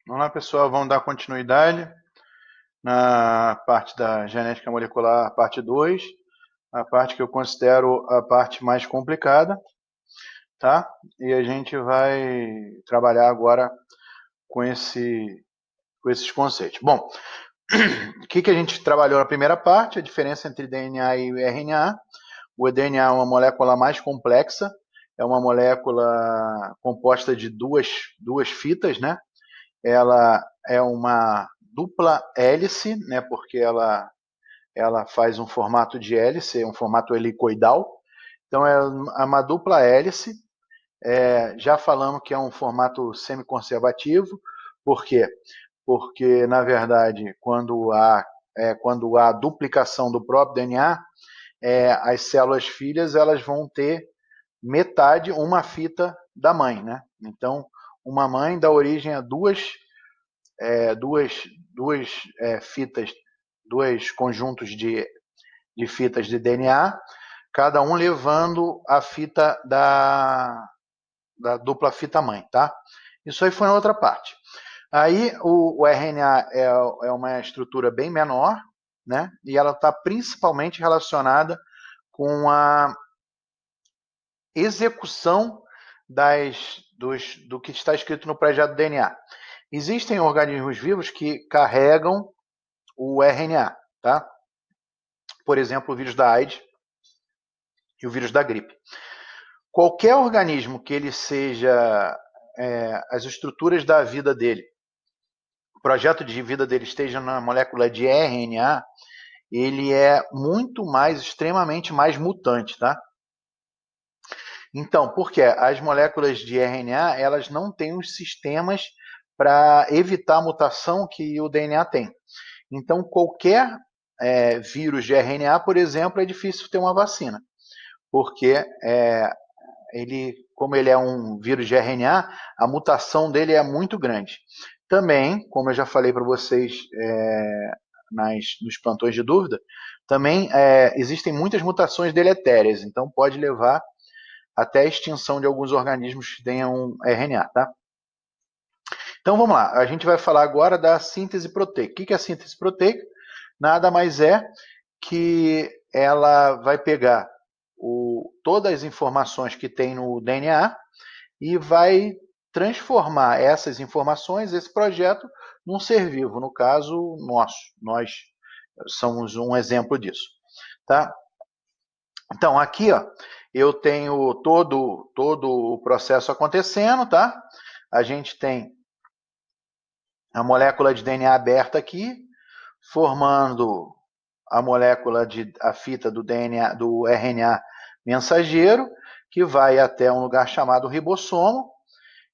Vamos lá, pessoal, vamos dar continuidade na parte da genética molecular, parte 2, a parte que eu considero a parte mais complicada, tá? E a gente vai trabalhar agora com esses conceitos. Bom, o que a gente trabalhou na primeira parte? A diferença entre DNA e RNA. O DNA é uma molécula mais complexa, é uma molécula composta de duas fitas, né? Ela é uma dupla hélice, né, porque ela faz um formato de hélice, um formato helicoidal. Então é uma dupla hélice. Já falamos que é um formato semiconservativo. Por quê? Porque, na verdade, quando há duplicação do próprio DNA, as células filhas elas vão ter metade, uma fita da mãe, né? Então, uma mãe dá origem a duas fitas, dois conjuntos de fitas de DNA, cada um levando a fita da dupla fita mãe, tá? Isso aí foi na outra parte. Aí o RNA é uma estrutura bem menor, né? E ela está principalmente relacionada com a execução do que está escrito no projeto do DNA. Existem organismos vivos que carregam o RNA, tá? Por exemplo, o vírus da AIDS e o vírus da gripe. Qualquer organismo que ele seja, as estruturas da vida dele, o projeto de vida dele esteja na molécula de RNA, ele é muito mais, extremamente mais mutante, tá? Então, por quê? As moléculas de RNA, elas não têm os sistemas para evitar a mutação que o DNA tem. Então, qualquer vírus de RNA, por exemplo, é difícil ter uma vacina, porque como ele é um vírus de RNA, a mutação dele é muito grande. Também, como eu já falei para vocês nos plantões de dúvida, também existem muitas mutações deletérias, então pode levar até a extinção de alguns organismos que tenham RNA, tá? Então vamos lá, a gente vai falar agora da síntese proteica. O que é a síntese proteica? Nada mais é que ela vai pegar todas as informações que tem no DNA e vai transformar essas informações, esse projeto, num ser vivo, no caso nosso. Nós somos um exemplo disso, tá? Então aqui, ó, eu tenho todo o processo acontecendo, tá? A gente tem a molécula de DNA aberta aqui, formando a fita do DNA, do RNA mensageiro, que vai até um lugar chamado ribossomo,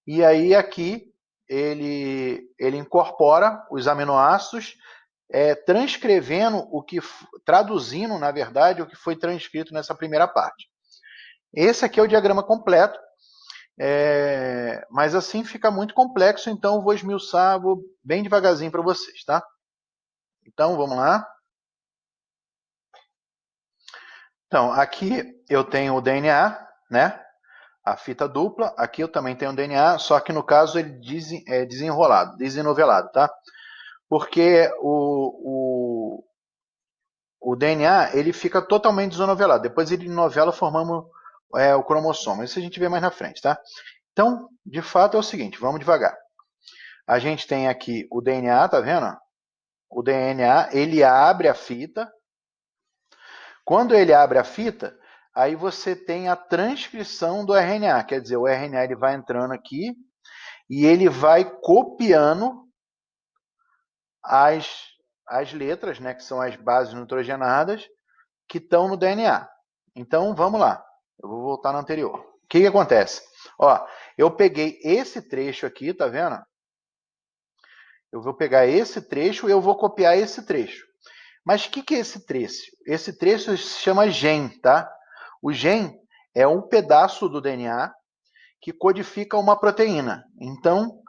e aí aqui ele incorpora os aminoácidos, transcrevendo traduzindo, na verdade, o que foi transcrito nessa primeira parte. Esse aqui é o diagrama completo, mas assim fica muito complexo, então eu vou esmiuçar, vou bem devagarzinho para vocês, tá? Então vamos lá. Então, aqui eu tenho o DNA, né? A fita dupla. Aqui eu também tenho o DNA, só que no caso ele é desenrolado, desenovelado, tá? Porque o DNA ele fica totalmente desenovelado. Depois ele novela formando o cromossomo. Isso a gente vê mais na frente, tá? Então, de fato é o seguinte, vamos devagar. A gente tem aqui o DNA, tá vendo? O DNA, ele abre a fita. Quando ele abre a fita, aí você tem a transcrição do RNA, quer dizer, o RNA ele vai entrando aqui e ele vai copiando as, as letras, né, que são as bases nitrogenadas, que estão no DNA. Então, vamos lá. Eu vou voltar no anterior. O que acontece? Ó, eu peguei esse trecho aqui, tá vendo? Eu vou pegar esse trecho e eu vou copiar esse trecho. Mas o que é esse trecho? Esse trecho se chama gen, tá? O gen é um pedaço do DNA que codifica uma proteína. Então,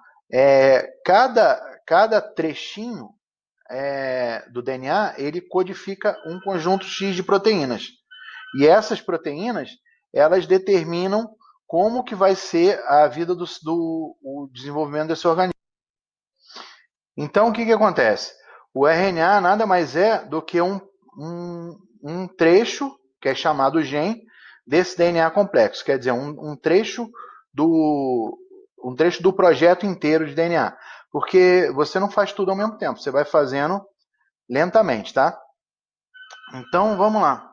cada trechinho do DNA, ele codifica um conjunto X de proteínas. E essas proteínas, elas determinam como que vai ser a vida o desenvolvimento desse organismo. Então, o que acontece? O RNA nada mais é do que um trecho, que é chamado gen, desse DNA complexo. Quer dizer, um trecho do projeto inteiro de DNA. Porque você não faz tudo ao mesmo tempo, você vai fazendo lentamente, tá? Então, vamos lá.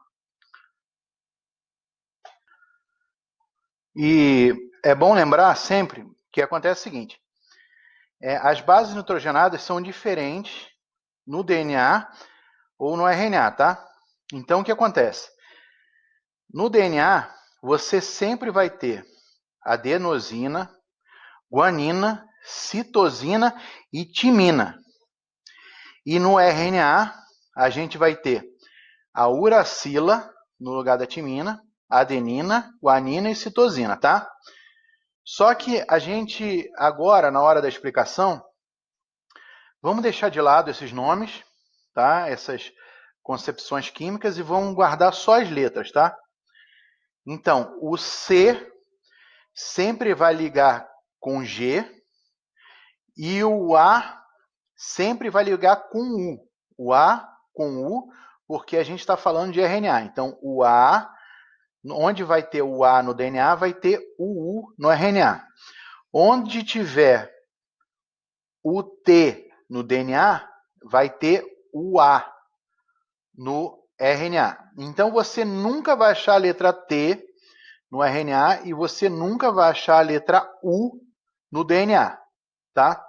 E é bom lembrar sempre que acontece o seguinte: as bases nitrogenadas são diferentes no DNA ou no RNA, tá? Então, o que acontece? No DNA, você sempre vai ter adenosina, guanina, citosina e timina. E no RNA, a gente vai ter a uracila no lugar da timina, adenina, guanina e citosina, tá? Só que a gente, agora, na hora da explicação, vamos deixar de lado esses nomes, tá? Essas concepções químicas e vamos guardar só as letras, tá? Então, o C sempre vai ligar com G e o A sempre vai ligar com U. O A com U, porque a gente está falando de RNA. Então, o A, onde vai ter o A no DNA, vai ter o U no RNA. Onde tiver o T no DNA, vai ter o A no RNA. Então, você nunca vai achar a letra T no RNA e você nunca vai achar a letra U no DNA, tá?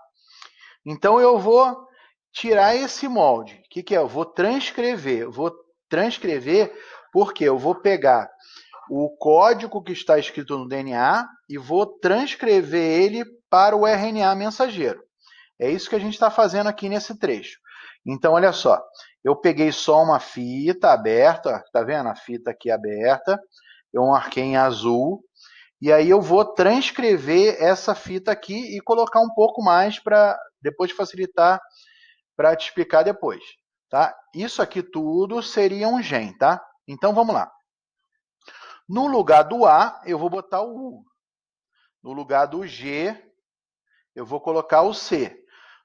Então, eu vou tirar esse molde. O que é? Eu vou transcrever. Eu vou transcrever porque eu vou pegar o código que está escrito no DNA e vou transcrever ele para o RNA mensageiro. É isso que a gente está fazendo aqui nesse trecho. Então, olha só. Eu peguei só uma fita aberta, tá vendo? A fita aqui aberta. Eu marquei em azul. E aí eu vou transcrever essa fita aqui e colocar um pouco mais para depois facilitar para te explicar depois, tá? Isso aqui tudo seria um gen, tá? Então vamos lá. No lugar do A, eu vou botar o U. No lugar do G, eu vou colocar o C.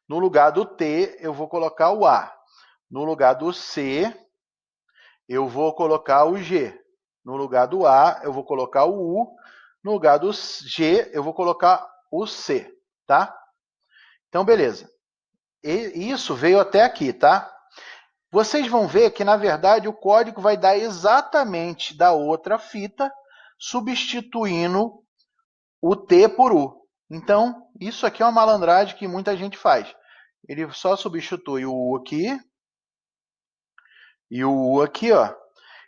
No lugar do T, eu vou colocar o A. No lugar do C, eu vou colocar o G. No lugar do A, eu vou colocar o U. No lugar do G, eu vou colocar o C, tá? Então, beleza. E isso veio até aqui, tá? Vocês vão ver que, na verdade, o código vai dar exatamente da outra fita, substituindo o T por U. Então, isso aqui é uma malandragem que muita gente faz. Ele só substitui o U aqui e o U aqui, ó.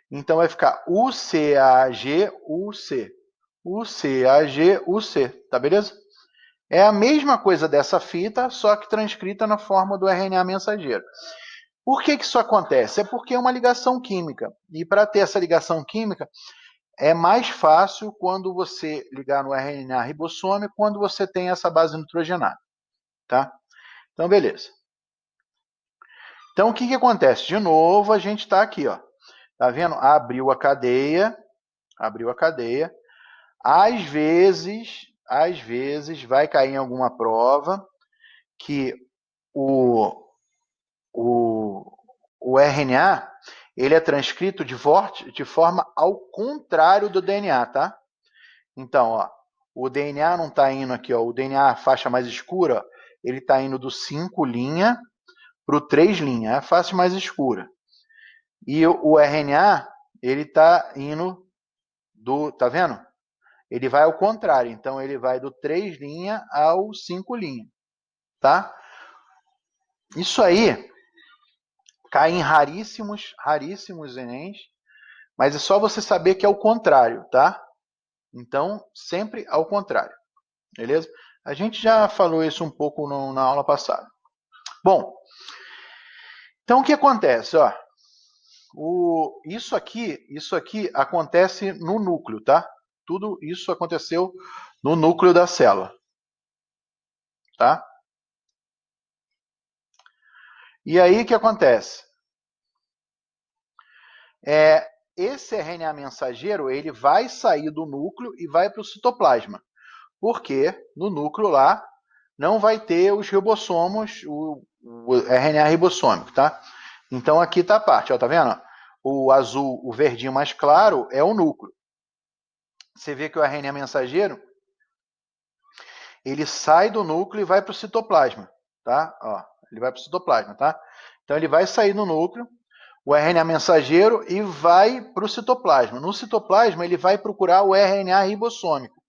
Então, vai ficar UCAG, UC. UCAG, UC. Tá beleza? É a mesma coisa dessa fita, só que transcrita na forma do RNA mensageiro. Por que isso acontece? É porque é uma ligação química. E para ter essa ligação química, é mais fácil quando você ligar no RNA ribossômico, quando você tem essa base nitrogenada. Tá? Então, beleza. Então, o que acontece? De novo, a gente está aqui. Ó. Tá vendo? Abriu a cadeia. Abriu a cadeia. Às vezes vai cair em alguma prova que o RNA ele é transcrito de forma ao contrário do DNA, tá? Então, ó, o DNA não está indo aqui, ó, o DNA faixa mais escura, ele está indo do 5' para o 3', é a faixa mais escura. E o RNA, ele está indo do, tá vendo? Ele vai ao contrário, então ele vai do 3' ao 5', tá? Isso aí cai em raríssimos Enems, mas é só você saber que é o contrário, tá? Então, sempre ao contrário, beleza? A gente já falou isso um pouco na aula passada. Bom, então o que acontece? Ó, isso aqui acontece no núcleo, tá? Tudo isso aconteceu no núcleo da célula, tá? E aí o que acontece? Esse RNA mensageiro ele vai sair do núcleo e vai para o citoplasma, porque no núcleo lá não vai ter os ribossomos, o RNA ribossômico, tá? Então aqui está a parte, ó, tá vendo? O azul, o verdinho mais claro é o núcleo. Você vê que o RNA mensageiro, ele sai do núcleo e vai para o citoplasma, tá? Ó, ele vai para o citoplasma, tá? Então ele vai sair do núcleo, o RNA mensageiro, e vai para o citoplasma. No citoplasma ele vai procurar o RNA ribossômico,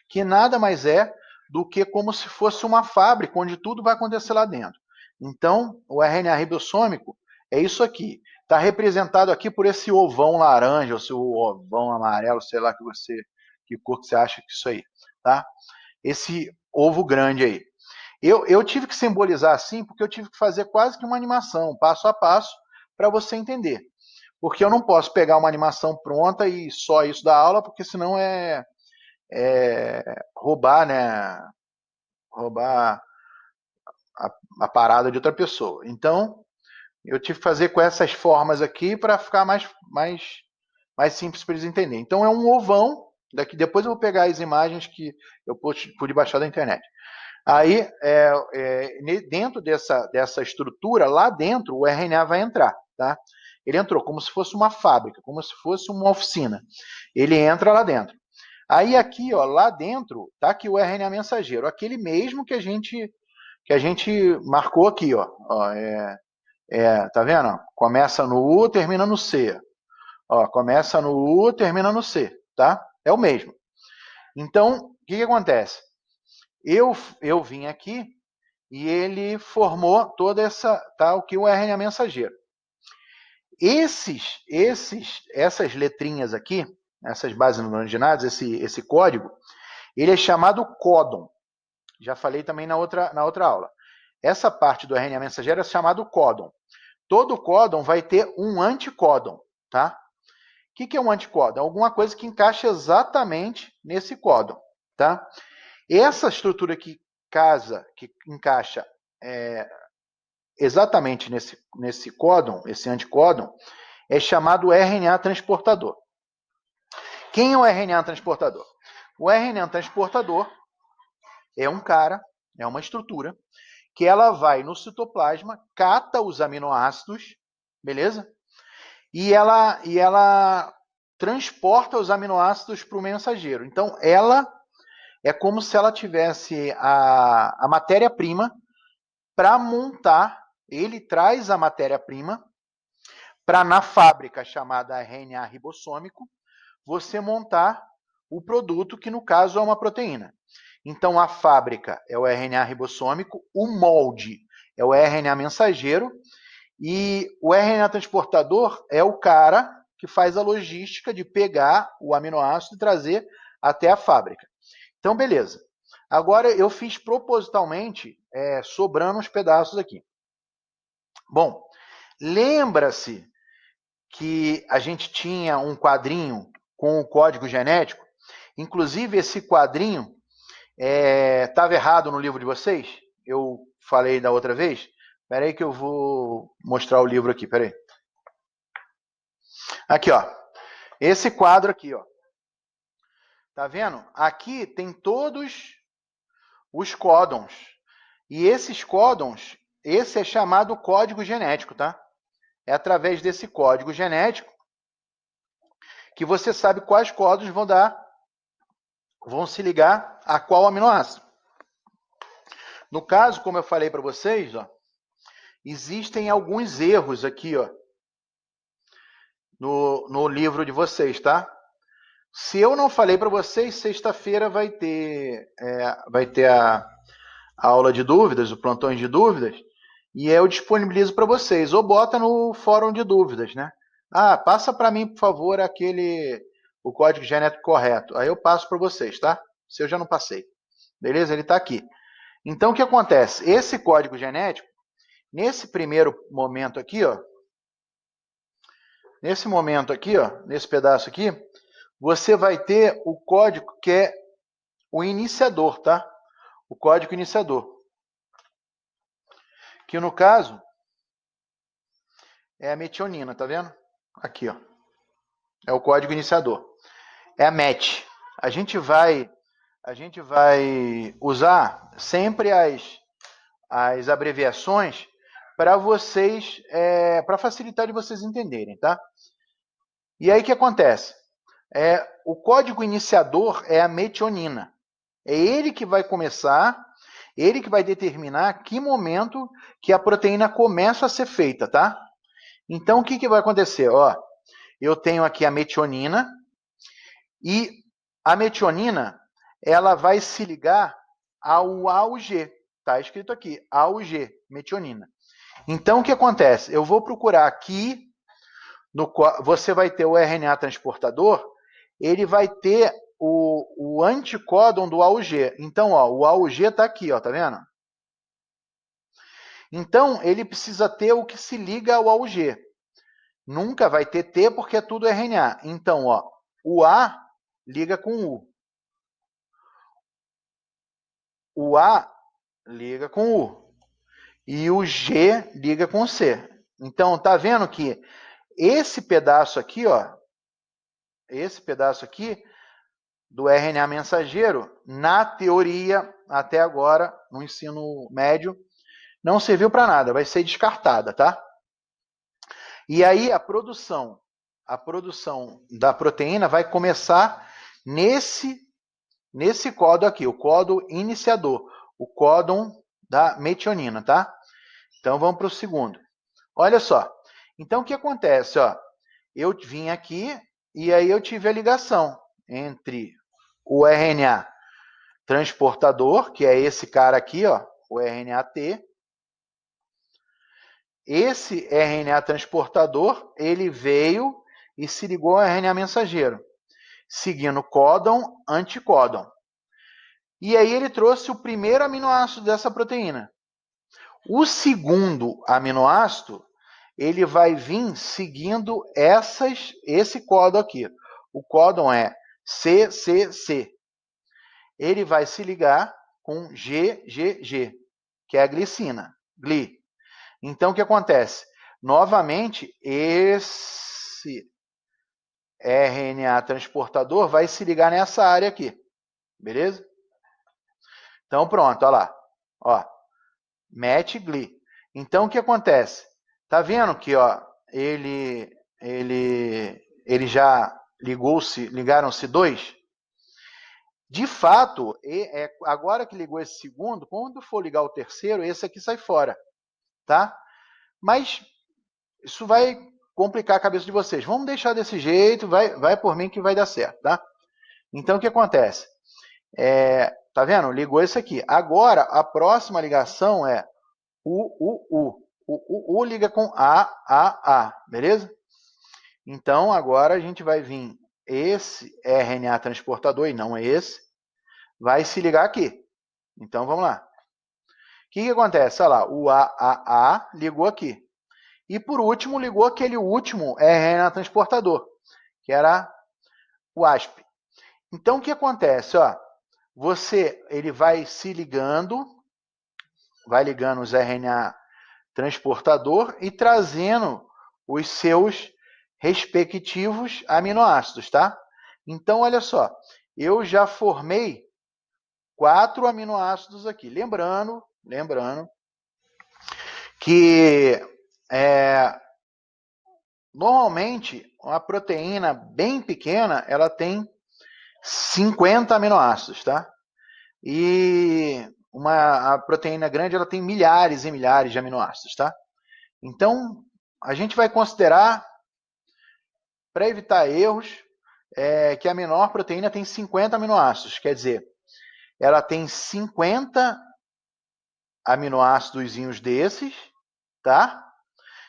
que nada mais é do que como se fosse uma fábrica onde tudo vai acontecer lá dentro. Então, o RNA ribossômico é isso aqui. Está representado aqui por esse ovão laranja, ou seu ovão amarelo, sei lá que cor que você acha que isso aí, tá? Esse ovo grande aí. Eu tive que simbolizar assim porque eu tive que fazer quase que uma animação, passo a passo, para você entender. Porque eu não posso pegar uma animação pronta e só isso da aula, porque senão roubar, né? Roubar a parada de outra pessoa. Então, eu tive que fazer com essas formas aqui para ficar mais simples para eles entenderem. Então, é um ovão. Depois eu vou pegar as imagens que eu pude baixar da internet. Aí, dentro dessa estrutura, lá dentro, o RNA vai entrar, tá? Ele entrou como se fosse uma fábrica, como se fosse uma oficina. Ele entra lá dentro. Aí aqui, ó, lá dentro, tá aqui o RNA mensageiro, aquele mesmo que a gente marcou aqui, ó. Tá vendo? Começa no U, termina no C. Ó, começa no U, termina no C, tá? É o mesmo. Então, o que acontece? Eu vim aqui e ele formou toda essa, tá? O que o RNA mensageiro. Essas letrinhas aqui, essas bases nitrogenadas, esse código, ele é chamado códon. Já falei também na outra aula. Essa parte do RNA mensageiro é chamado códon. Todo códon vai ter um anticódon, tá? O que é um anticódon? Alguma coisa que encaixa exatamente nesse códon, tá? Essa estrutura que encaixa exatamente nesse códon, esse anticódon, é chamado RNA transportador. Quem é o RNA transportador? O RNA transportador é um cara, é uma estrutura, que ela vai no citoplasma, cata os aminoácidos, beleza? E ela transporta os aminoácidos para o mensageiro. Então, ela é como se ela tivesse a matéria-prima para montar. Ele traz a matéria-prima para, na fábrica chamada RNA ribossômico, você montar o produto, que no caso é uma proteína. Então, a fábrica é o RNA ribossômico, o molde é o RNA mensageiro, e o RNA transportador é o cara que faz a logística de pegar o aminoácido e trazer até a fábrica. Então, beleza. Agora, eu fiz propositalmente sobrando uns pedaços aqui. Bom, lembra-se que a gente tinha um quadrinho com o código genético? Inclusive, esse quadrinho estava errado no livro de vocês? Eu falei da outra vez? Espera aí que eu vou mostrar o livro aqui, espera aí. Aqui, ó. Esse quadro aqui, ó. Tá vendo? Aqui tem todos os códons. E esses códons, esse é chamado código genético, tá? É através desse código genético que você sabe quais códons vão se ligar a qual aminoácido. No caso, como eu falei para vocês, ó, existem alguns erros aqui, ó, no livro de vocês, tá? Se eu não falei para vocês, sexta-feira vai ter a aula de dúvidas, o plantão de dúvidas, e eu disponibilizo para vocês. Ou bota no fórum de dúvidas, né? Ah, passa para mim, por favor, o código genético correto. Aí eu passo para vocês, tá? Se eu já não passei. Beleza? Ele está aqui. Então, o que acontece? Esse código genético, nesse primeiro momento aqui, ó, nesse pedaço aqui, você vai ter o código que é o iniciador, tá? O código iniciador. Que no caso é a metionina, tá vendo? Aqui, ó. É o código iniciador. É a MET. A gente vai usar sempre as abreviações para vocês, para facilitar de vocês entenderem, tá? E aí o que acontece? O código iniciador é a metionina. É ele que vai começar, ele que vai determinar que momento que a proteína começa a ser feita, tá? Então, o que vai acontecer? Ó, eu tenho aqui a metionina e a metionina ela vai se ligar ao AUG. Tá escrito aqui, AUG, metionina. Então, o que acontece? Eu vou procurar aqui, você vai ter o RNA transportador, ele vai ter o anticódon do AUG. Então, ó, o AUG está aqui, ó, tá vendo? Então, ele precisa ter o que se liga ao AUG. Nunca vai ter T porque é tudo RNA. Então, ó, o A liga com o U. O A liga com o U. E o G liga com o C. Então, tá vendo que esse pedaço aqui, ó, esse pedaço aqui do RNA mensageiro, na teoria, até agora, no ensino médio, não serviu para nada, vai ser descartada, tá? E aí a produção da proteína vai começar nesse códon aqui, o códon iniciador, o códon da metionina, tá? Então vamos para o segundo. Olha só. Então o que acontece, ó? Eu vim aqui e aí eu tive a ligação entre o RNA transportador, que é esse cara aqui, ó, o RNA-T. Esse RNA transportador, ele veio e se ligou ao RNA mensageiro, seguindo códon, anticódon. E aí ele trouxe o primeiro aminoácido dessa proteína. O segundo aminoácido, ele vai vir seguindo esse códon aqui. O códon é CCC. Ele vai se ligar com GGG, que é a glicina, GLI. Então, o que acontece? Novamente, esse RNA transportador vai se ligar nessa área aqui, beleza? Então, pronto, olha lá. Ó, MET-GLI. Então, o que acontece? Tá vendo que ó, ele já ligaram-se dois? De fato, agora que ligou esse segundo, quando for ligar o terceiro, esse aqui sai fora, tá? Mas isso vai complicar a cabeça de vocês. Vamos deixar desse jeito, vai por mim que vai dar certo, tá? Então, o que acontece? Tá vendo? Ligou esse aqui. Agora, a próxima ligação é U. O U liga com A, beleza? Então, agora a gente vai vir esse RNA transportador, e não é esse, vai se ligar aqui. Então, vamos lá. O que acontece? Olha lá, o A ligou aqui. E, por último, ligou aquele último RNA transportador, que era o ASP. Então, o que acontece? Ó, ele vai se ligando, vai ligando os RNA transportador e trazendo os seus respectivos aminoácidos, tá? Então, olha só, eu já formei 4 aminoácidos aqui. Lembrando que normalmente uma proteína bem pequena ela tem 50 aminoácidos, tá? E a proteína grande ela tem milhares e milhares de aminoácidos, tá? Então, a gente vai considerar, para evitar erros, que a menor proteína tem 50 aminoácidos. Quer dizer, ela tem 50 aminoácidos desses, tá?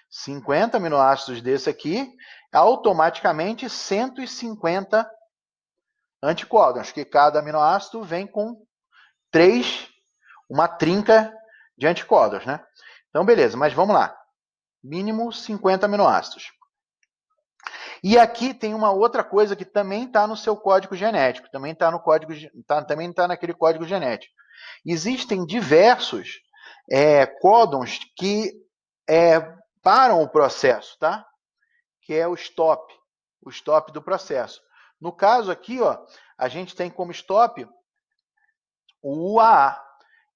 50 aminoácidos desse aqui, automaticamente 150 anticódons, que cada aminoácido vem com 3, uma trinca de anticódons, né? Então, beleza, mas vamos lá. Mínimo 50 aminoácidos. E aqui tem uma outra coisa que também está no seu código genético, também está naquele código genético. Existem diversos códons que param o processo, tá? Que é o stop do processo. No caso aqui, ó, a gente tem como stop o UAA.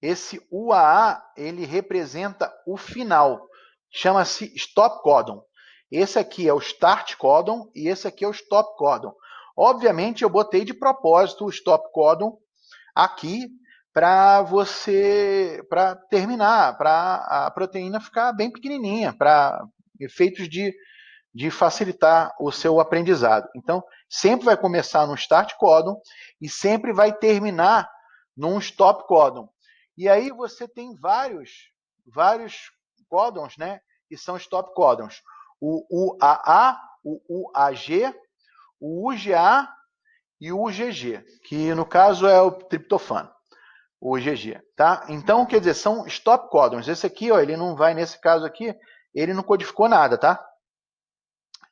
esse UAA, ele representa o final. Chama-se stop codon. Esse aqui é o start codon e esse aqui é o stop codon. Obviamente, eu botei de propósito o stop codon aqui para terminar, para a proteína ficar bem pequenininha, para efeitos de facilitar o seu aprendizado. Então, sempre vai começar no start codon e sempre vai terminar num stop codon. E aí você tem vários códons, né, que são stop códons. O UAA, o UAG, o UGA e o UGG, que no caso é o triptofano, o UGG, tá? Então, quer dizer, são stop códons. Esse aqui, ó, ele não vai, nesse caso aqui, ele não codificou nada, tá?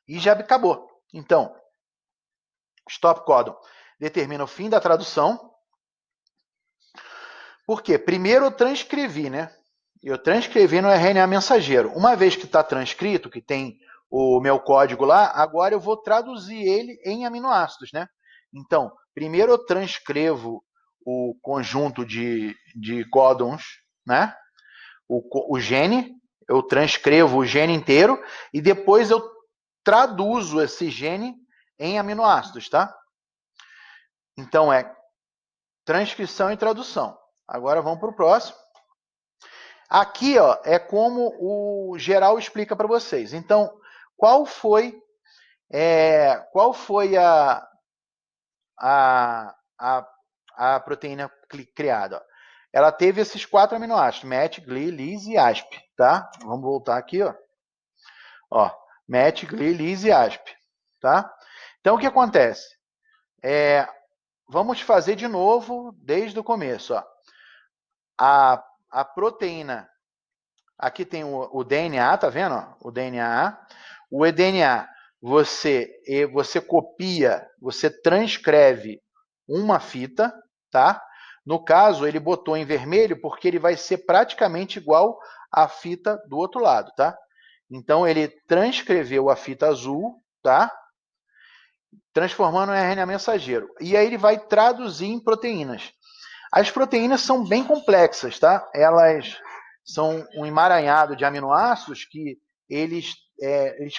E já acabou. Então, stop codon determina o fim da tradução. Por quê? Primeiro eu transcrevi, né? Eu transcrevi no RNA mensageiro. Uma vez que está transcrito, que tem o meu código lá, agora eu vou traduzir ele em aminoácidos, né? Então, primeiro eu transcrevo o conjunto de códons, né? O gene, eu transcrevo o gene inteiro e depois eu traduzo esse gene em aminoácidos, tá? Então, é transcrição e tradução. Agora vamos para o próximo. Aqui, ó, é como o geral explica para vocês. Então, qual foi a proteína criada? Ela teve esses 4 aminoácidos: MET, GLI, LIS e ASP, tá? Vamos voltar aqui, ó, MET, GLI, LIS e ASP, tá? Então, o que acontece? Vamos fazer de novo desde o começo, ó. A proteína, aqui tem o DNA, tá vendo? Ó? O DNA. O eDNA, você copia, você transcreve uma fita, tá? No caso, ele botou em vermelho porque ele vai ser praticamente igual à fita do outro lado, tá? Então, ele transcreveu a fita azul, tá? Transformando em RNA mensageiro. E aí ele vai traduzir em proteínas. As proteínas são bem complexas, tá? Elas são um emaranhado de aminoácidos que eles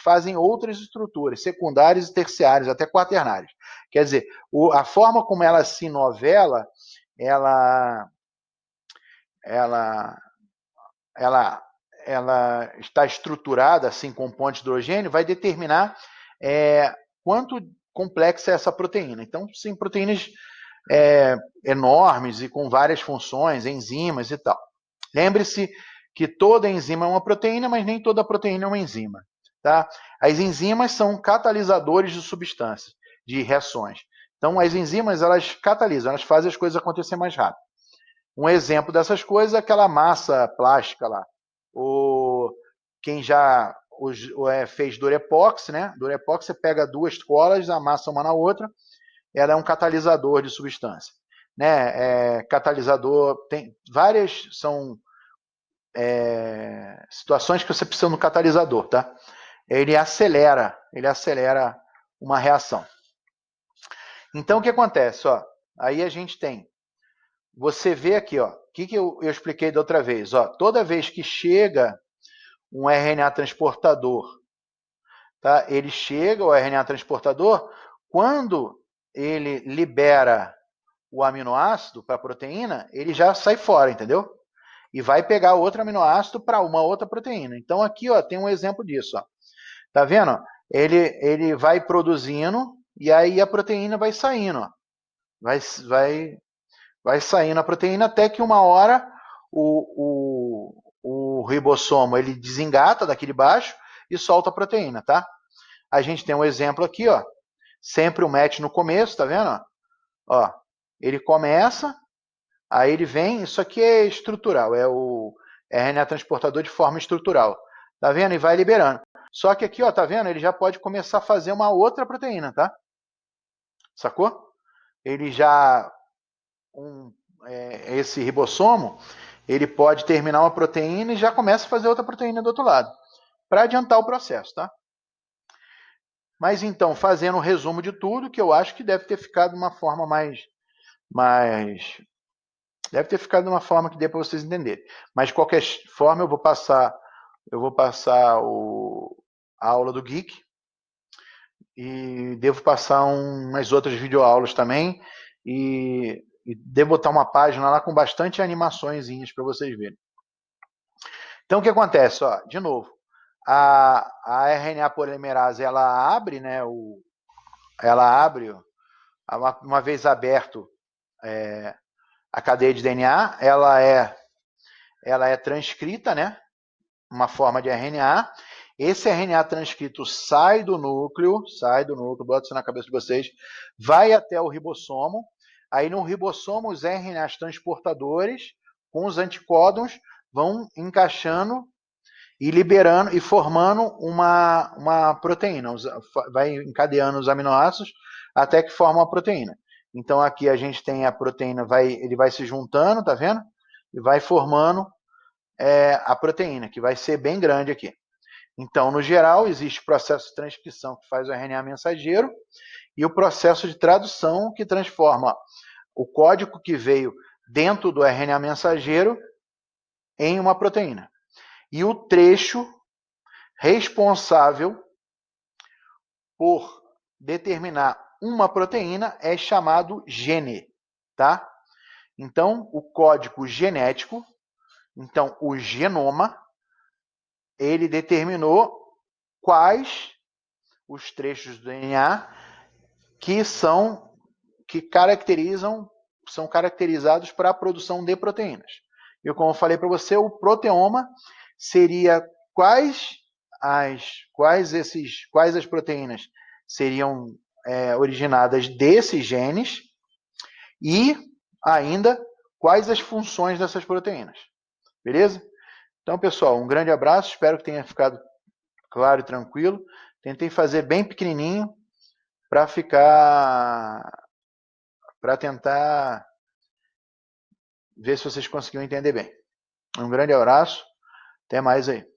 fazem outras estruturas, secundárias e terciárias, até quaternárias. Quer dizer, a forma como ela se novela, ela está estruturada assim com ponte de hidrogênio, vai determinar quanto complexa é essa proteína. Então, sim, proteínas enormes e com várias funções, enzimas e tal. Lembre-se que toda enzima é uma proteína, mas nem toda proteína é uma enzima. Tá? As enzimas são catalisadores de substâncias, de reações. Então, as enzimas, elas catalisam, elas fazem as coisas acontecer mais rápido. Um exemplo dessas coisas é aquela massa plástica lá. Quem já fez Durepox, né? Durepox, você pega 2 colas, amassa uma na outra, ela é um catalisador de substância. Né? Catalisador, tem várias, são situações que você precisa de um catalisador, tá? Ele acelera uma reação. Então, o que acontece? Ó, aí a gente tem, você vê aqui, ó, o que eu expliquei da outra vez? Ó, toda vez que chega um RNA transportador, tá? Ele chega, o RNA transportador, quando ele libera o aminoácido para a proteína, ele já sai fora, entendeu? E vai pegar outro aminoácido para uma outra proteína. Então, aqui ó, tem um exemplo disso. Ó. Tá vendo? Ele vai produzindo e aí a proteína vai saindo. Ó. Vai saindo a proteína até que uma hora o ribossomo ele desengata daqui de baixo e solta a proteína, tá? A gente tem um exemplo aqui, ó. Sempre o MET no começo, tá vendo? Ó, ele começa, aí ele vem, isso aqui é estrutural, é o RNA transportador de forma estrutural. Tá vendo? E vai liberando. Só que aqui, ó, tá vendo? Ele já pode começar a fazer uma outra proteína, tá? Sacou? Ele já, esse ribossomo, ele pode terminar uma proteína e já começa a fazer outra proteína do outro lado, para adiantar o processo, tá? Mas então, fazendo um resumo de tudo, que eu acho que deve ter ficado de uma forma mais Deve ter ficado de uma forma que dê para vocês entenderem. Mas de qualquer forma, eu vou passar a aula do Geek e devo passar umas outras videoaulas também e devo botar uma página lá com bastante animaçõezinhas para vocês verem. Então, o que acontece? Ó, de novo, a RNA polimerase, ela abre, né, ela abre, uma vez aberto a cadeia de DNA, ela é transcrita, né, uma forma de RNA. Esse RNA transcrito sai do núcleo, bota isso na cabeça de vocês, vai até o ribossomo. Aí no ribossomo, os RNAs transportadores com os anticódons vão encaixando e liberando e formando uma proteína, vai encadeando os aminoácidos até que forma uma proteína. Então aqui a gente tem a proteína, ele vai se juntando, tá vendo? E vai formando a proteína, que vai ser bem grande aqui. Então, no geral, existe o processo de transcrição que faz o RNA mensageiro e o processo de tradução que transforma o código que veio dentro do RNA mensageiro em uma proteína. E o trecho responsável por determinar uma proteína é chamado gene, tá? Então, o código genético, então o genoma, ele determinou quais os trechos do DNA que são caracterizados para a produção de proteínas. E como eu falei para você, o proteoma seria quais as proteínas seriam originadas desses genes e ainda quais as funções dessas proteínas. Beleza? Então, pessoal, um grande abraço, espero que tenha ficado claro e tranquilo. Tentei fazer bem pequenininho para tentar ver se vocês conseguiram entender bem. Um grande abraço, até mais aí.